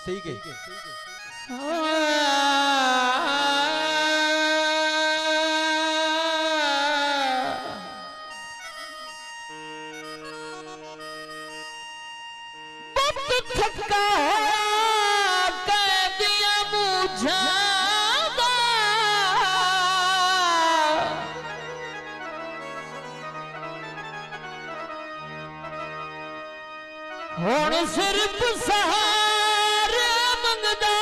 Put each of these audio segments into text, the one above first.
सही के थका कह दिया मुझे हुण सिर्फ सहारे मंगदा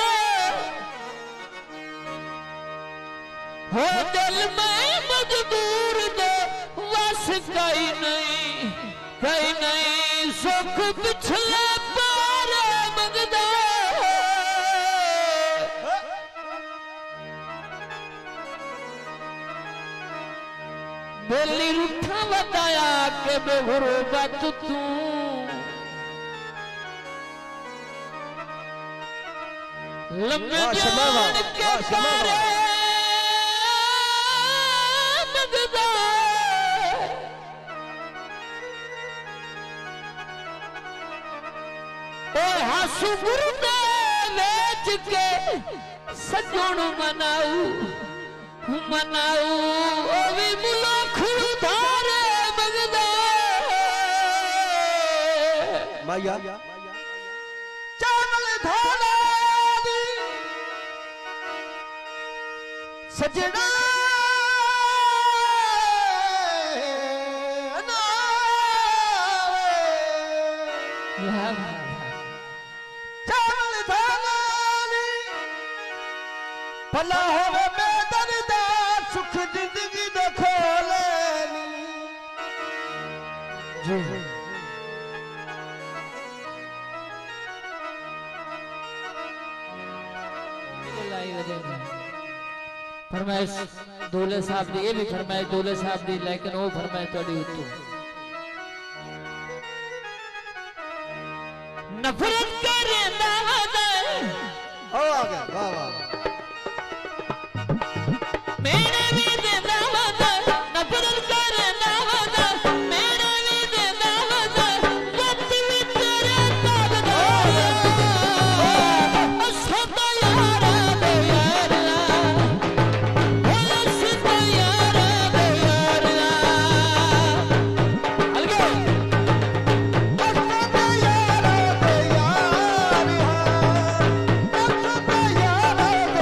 हो दिल में मजदूर दे वस कई नहीं सुख पिछले पारे मंगदा बेली रूठा बताया के बेगुरबत तू लम्बे जान के सारे मंगदा हासू गुरुदा बेच के सजण मनाऊ ओ भी मुल्क धारे मंगदा माया चावल धारा सजना चावल धानी भला होवे बेदर्दा सुख जिंदगी देखो लेनी जी फरमाइश दूल्हे साहब दी, ये भी फरमाइश दूल्हे साहब दी, लेकिन वो फरमाइश थोड़ी उत्तू नफरत करे ओ आ गया वाह वाह मेरे भी देना वादा नफरत करे ना वादा मेरे भी देना वादा वक्त भी तेरे ताबदा सदा यारा दे यारा सदा यारा दे यारा अलगे सदा यारा दे यारा सदा यारा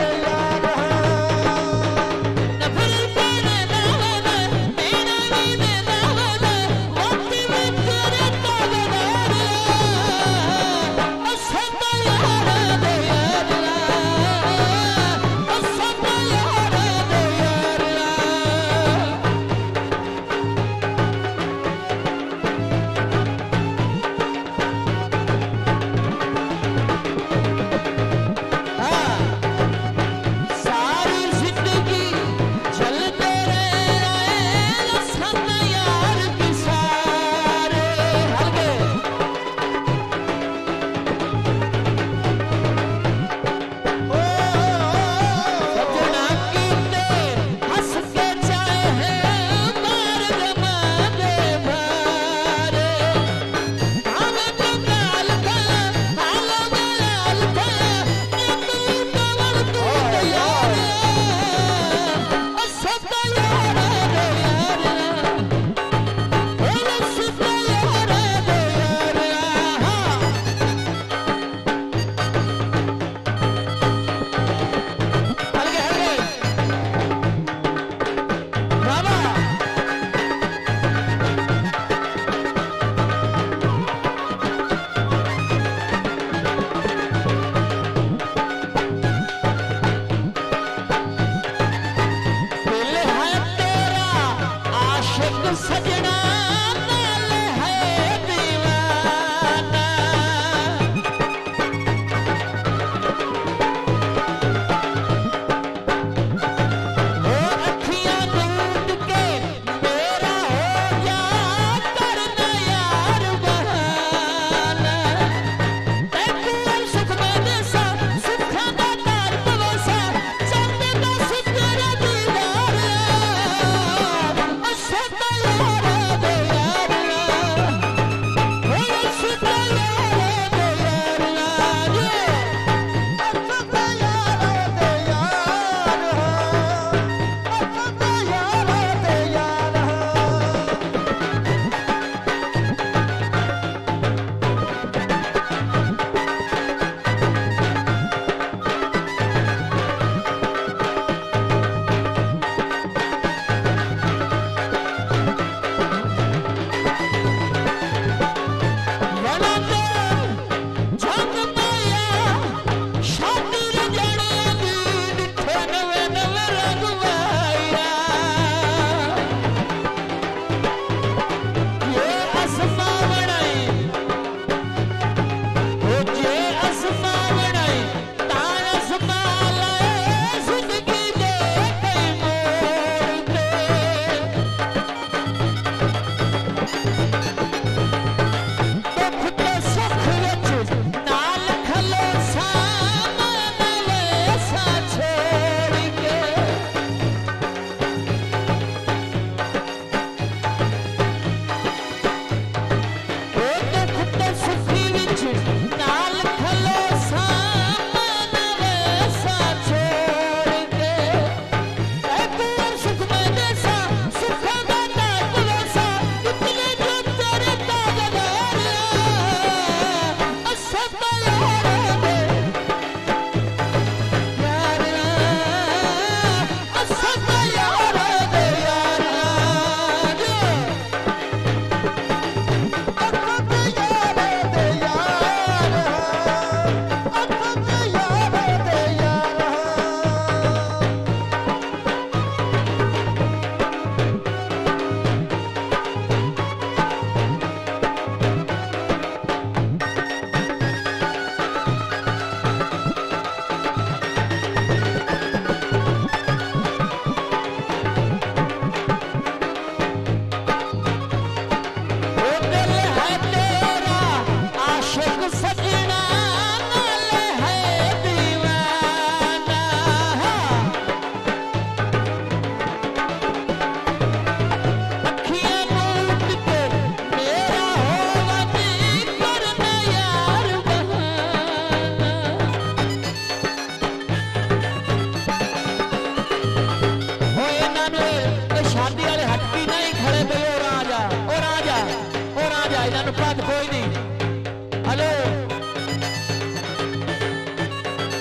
हेलो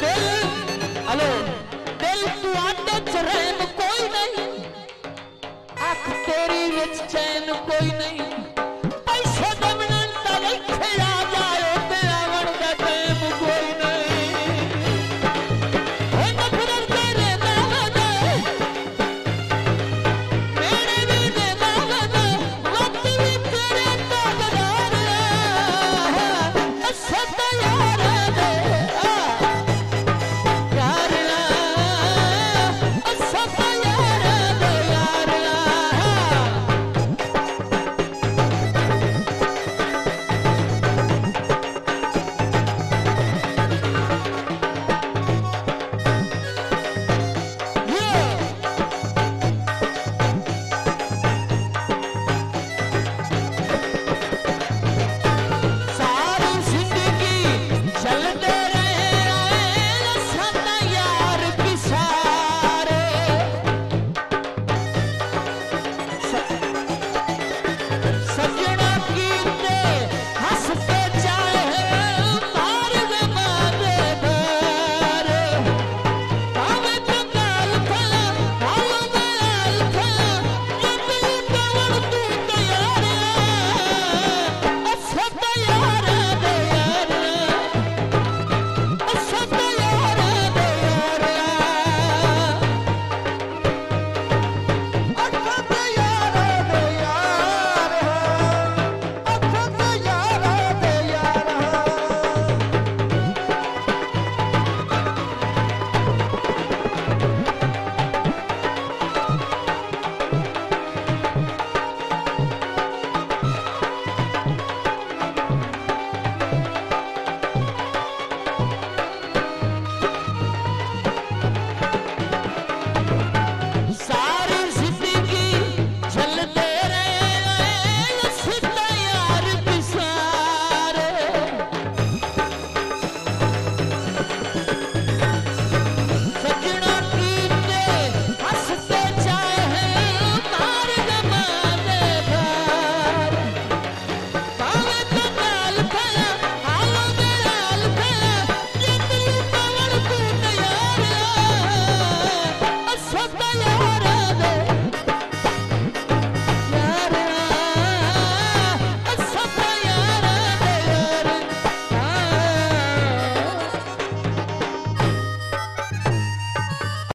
दिल, हेलो दिल तुआडे च रैन कोई नहीं, आख तेरी विच चैन कोई नहीं।